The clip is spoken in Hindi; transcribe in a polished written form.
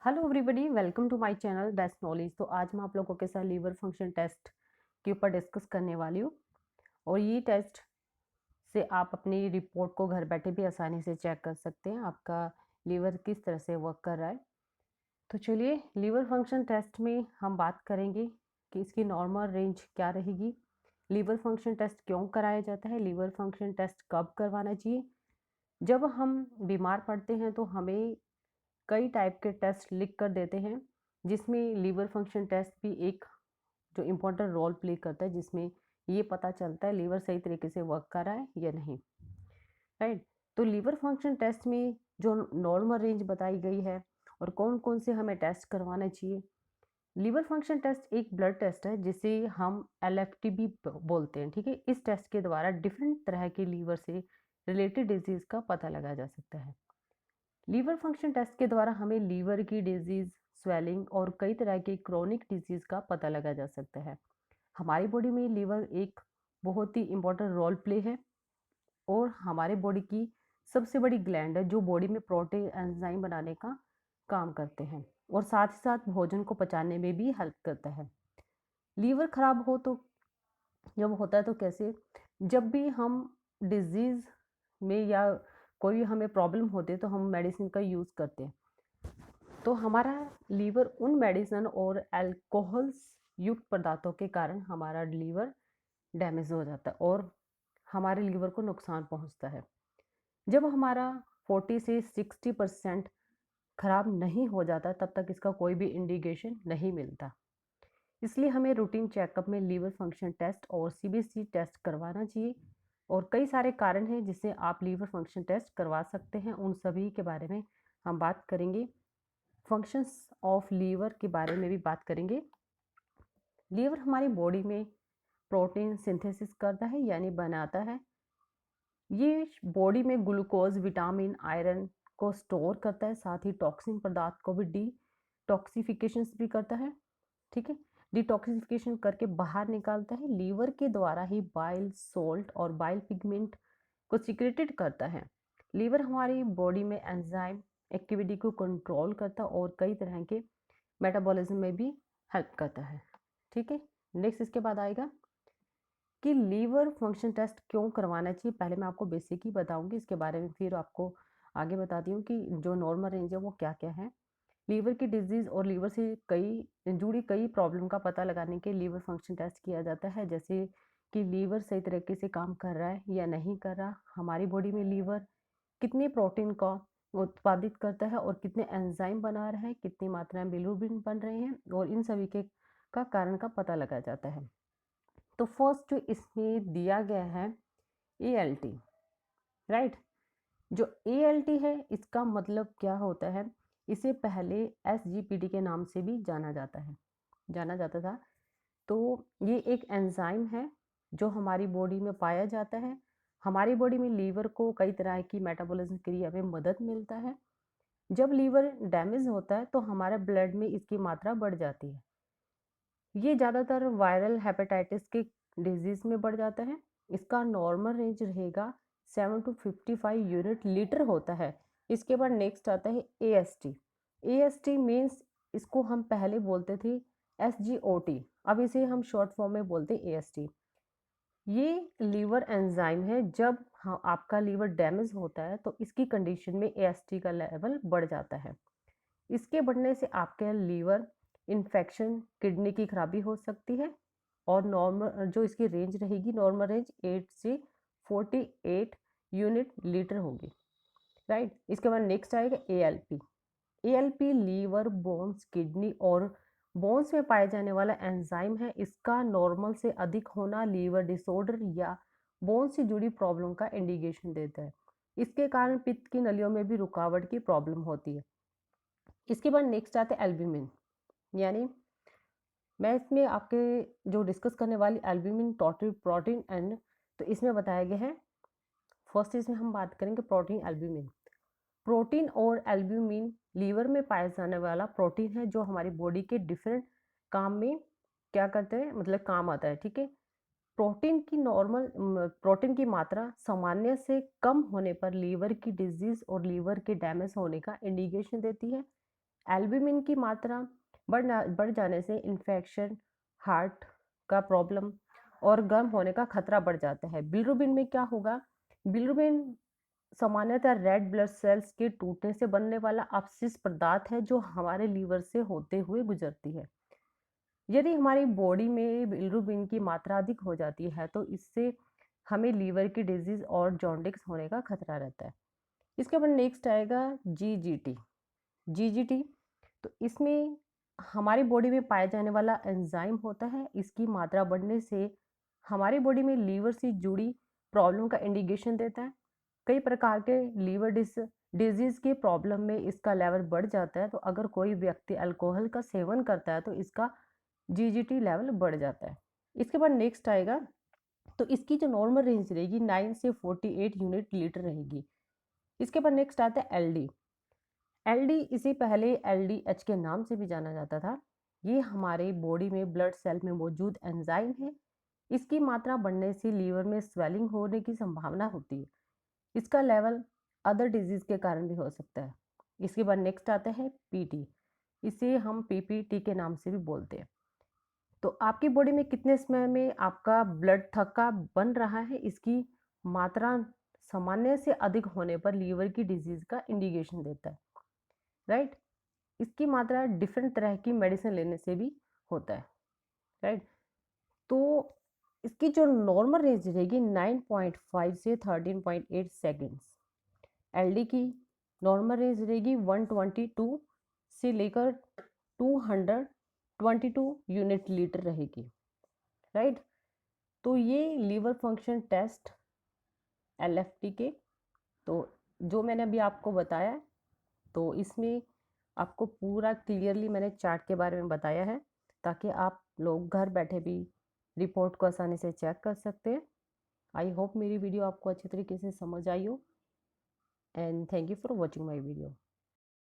Hello everybody, welcome to my channel best knowledge. तो आज मैं आप लोगों के साथ लीवर फंक्शन टेस्ट के ऊपर डिस्कस करने वाली हूँ। और ये टेस्ट से आप अपनी रिपोर्ट को घर बैठे भी आसानी से चेक कर सकते हैं आपका लीवर किस तरह से वर्क कर रहा है। तो चलिए, लीवर फंक्शन टेस्ट में हम बात करेंगे कि इसकी नॉर्मल रेंज क्या रहेगी, लीवर फंक्शन टेस्ट क्यों कराया जाता है, लीवर फंक्शन टेस्ट कब करवाना चाहिए। जब हम बीमार पड़ते हैं तो हमें कई टाइप के टेस्ट लिख कर देते हैं, जिसमें लीवर फंक्शन टेस्ट भी एक जो इम्पोर्टेंट रोल प्ले करता है, जिसमें ये पता चलता है लीवर सही तरीके से वर्क कर रहा है या नहीं। राइट। तो लीवर फंक्शन टेस्ट में जो नॉर्मल रेंज बताई गई है और कौन कौन से हमें टेस्ट करवाना चाहिए। लीवर फंक्शन टेस्ट एक ब्लड टेस्ट है जिसे हम LFT भी बोलते हैं। ठीक है, इस टेस्ट के द्वारा डिफरेंट तरह के लीवर से रिलेटेड डिजीज का पता लगाया जा सकता है। लीवर फंक्शन टेस्ट के द्वारा हमें लीवर की डिजीज, स्वेलिंग और कई तरह की क्रोनिक डिजीज का पता लगाया जा सकता है। हमारी बॉडी में लीवर एक बहुत ही इम्पोर्टेंट रोल प्ले है और हमारे बॉडी की सबसे बड़ी ग्लैंड है जो बॉडी में प्रोटीन एंजाइम बनाने का काम करते हैं और साथ ही साथ भोजन को पचाने में भी हेल्प करता है। लीवर खराब हो तो जब होता है तो कैसे, जब भी हम डिजीज में या कोई हमें प्रॉब्लम होती है तो हम मेडिसिन का यूज़ करते हैं। तो हमारा लीवर उन मेडिसिन और अल्कोहल्स युक्त पदार्थों के कारण हमारा लीवर डैमेज हो जाता है और हमारे लीवर को नुकसान पहुंचता है। जब हमारा 40 से 60% खराब नहीं हो जाता तब तक इसका कोई भी इंडिकेशन नहीं मिलता। इसलिए हमें रूटीन चेकअप में लीवर फंक्शन टेस्ट और CBC टेस्ट करवाना चाहिए। और कई सारे कारण हैं जिससे आप लीवर फंक्शन टेस्ट करवा सकते हैं, उन सभी के बारे में हम बात करेंगे। फंक्शंस ऑफ लीवर के बारे में भी बात करेंगे। लीवर हमारी बॉडी में प्रोटीन सिंथेसिस करता है यानी बनाता है। ये बॉडी में ग्लूकोज, विटामिन, आयरन को स्टोर करता है, साथ ही टॉक्सिन पदार्थ को भी डिटॉक्सिफिकेशन भी करता है। ठीक है, डिटॉक्सिफिकेशन करके बाहर निकालता है। लीवर के द्वारा ही बाइल सोल्ट और बाइल पिगमेंट को सिक्रेटेड करता है। लीवर हमारी बॉडी में एंजाइम एक्टिविटी को कंट्रोल करता है और कई तरह के मेटाबॉलिज्म में भी हेल्प करता है। ठीक है, नेक्स्ट इसके बाद आएगा कि लीवर फंक्शन टेस्ट क्यों करवाना चाहिए। पहले मैं आपको बेसिक ही बताऊंगी, इसके बारे में फिर आपको आगे बताती हूँ कि जो नॉर्मल रेंज है वो क्या क्या है। लीवर की डिजीज और लीवर से जुड़ी कई प्रॉब्लम का पता लगाने के लीवर फंक्शन टेस्ट किया जाता है, जैसे कि लीवर सही तरीके से काम कर रहा है या नहीं कर रहा, हमारी बॉडी में लीवर कितने प्रोटीन का उत्पादित करता है और कितने एंजाइम बना रहा है, कितनी मात्रा में बिलिरुबिन बन रहे हैं, और इन सभी के का कारण का पता लगाया जाता है। तो फर्स्ट जो इसमें दिया गया है ALT। राइट। जो ALT है इसका मतलब क्या होता है, इसे पहले SGPT के नाम से भी जाना जाता था। तो ये एक एंजाइम है जो हमारी बॉडी में पाया जाता है। हमारी बॉडी में लीवर को कई तरह की मेटाबॉलिज्म क्रिया में मदद मिलता है। जब लीवर डैमेज होता है तो हमारे ब्लड में इसकी मात्रा बढ़ जाती है। ये ज़्यादातर वायरल हेपेटाइटिस के डिजीज में बढ़ जाता है। इसका नॉर्मल रेंज रहेगा 7 to 55 यूनिट लीटर होता है। इसके बाद नेक्स्ट आता है AST। AST मीन्स इसको हम पहले बोलते थे SGOT, अब इसे हम शॉर्ट फॉर्म में बोलते हैं AST। ये लीवर एंजाइम है। जब हाँ आपका लीवर डैमेज होता है तो इसकी कंडीशन में AST का लेवल बढ़ जाता है। इसके बढ़ने से आपके लीवर इन्फेक्शन, किडनी की खराबी हो सकती है। और नॉर्मल जो इसकी रेंज रहेगी, नॉर्मल रेंज 8 से 48 यूनिट लीटर होगी। राइट। इसके बाद नेक्स्ट आएगा ALP। ALP liver, bones, kidney और बोन्स में पाए जाने वाला एंजाइम है। इसका नॉर्मल से अधिक होना लीवर डिसऑर्डर या बोन्स से जुड़ी प्रॉब्लम का इंडिकेशन देता है। इसके कारण पित्त की नलियों में भी रुकावट की प्रॉब्लम होती है। इसके बाद नेक्स्ट आते हैं एल्ब्यूमिन। यानी मैं इसमें आपके जो डिस्कस करने वाली एल्ब्यूमिन, टोटल प्रोटीन एंड, तो इसमें बताया गया है। फर्स्ट इसमें हम बात करेंगे प्रोटीन, एल्ब्यूमिन। प्रोटीन और एल्ब्यूमिन लीवर में पाया जाने वाला प्रोटीन है जो हमारी बॉडी के डिफरेंट काम में क्या करते हैं, मतलब काम आता है। ठीक है, प्रोटीन की मात्रा सामान्य से कम होने पर लीवर की डिजीज और लीवर के डैमेज होने का इंडिकेशन देती है। एल्ब्यूमिन की मात्रा बढ़ जाने से इन्फेक्शन, हार्ट का प्रॉब्लम और गर्म होने का खतरा बढ़ जाता है। बिलिरुबिन में क्या होगा? बिलिरुबिन सामान्यतः रेड ब्लड सेल्स के टूटने से बनने वाला अपशिष्ट पदार्थ है जो हमारे लीवर से होते हुए गुजरती है। यदि हमारी बॉडी में बिलिरुबिन की मात्रा अधिक हो जाती है तो इससे हमें लीवर की डिजीज और जॉन्डिस होने का खतरा रहता है। इसके बाद नेक्स्ट आएगा जीजीटी। जीजीटी तो इसमें हमारी बॉडी में पाया जाने वाला एंजाइम होता है। इसकी मात्रा बढ़ने से हमारी बॉडी में लीवर से जुड़ी प्रॉब्लम का इंडिकेशन देता है। कई प्रकार के लीवर डिजीज के प्रॉब्लम में इसका लेवल बढ़ जाता है। तो अगर कोई व्यक्ति अल्कोहल का सेवन करता है तो इसका जीजीटी लेवल बढ़ जाता है। इसके बाद नेक्स्ट आएगा, तो इसकी जो नॉर्मल रेंज रहेगी 9 से 48 यूनिट लीटर रहेगी। इसके बाद नेक्स्ट आता है एलडी। एलडी इसे पहले एलडीएच के नाम से भी जाना जाता था। ये हमारे बॉडी में ब्लड सेल में मौजूद एंजाइम है। इसकी मात्रा बढ़ने से लीवर में स्वेलिंग होने की संभावना होती है। इसका लेवल अदर डिजीज के कारण भी हो सकता है। इसके बाद नेक्स्ट आता है पीटी। इसे हम पीपीटी के नाम से भी बोलते हैं। तो आपकी बॉडी में कितने समय में आपका ब्लड थक्का बन रहा है, इसकी मात्रा सामान्य से अधिक होने पर लीवर की डिजीज का इंडिकेशन देता है, राइट। इसकी मात्रा डिफरेंट तरह की मेडिसिन लेने से भी होता है, राइट। तो इसकी जो नॉर्मल रेंज रहेगी 9.5 से 13.8 सेकेंड्स। एलडी की नॉर्मल रेंज रहेगी 122 से लेकर 222 यूनिट लीटर रहेगी, राइट। तो ये लीवर फंक्शन टेस्ट एलएफटी के, तो जो मैंने अभी आपको बताया, तो इसमें आपको पूरा क्लियरली मैंने चार्ट के बारे में बताया है ताकि आप लोग घर बैठे भी रिपोर्ट को आसानी से चेक कर सकते हैं। आई होप मेरी वीडियो आपको अच्छी तरीके से समझ आई हो, and thank you for watching my video.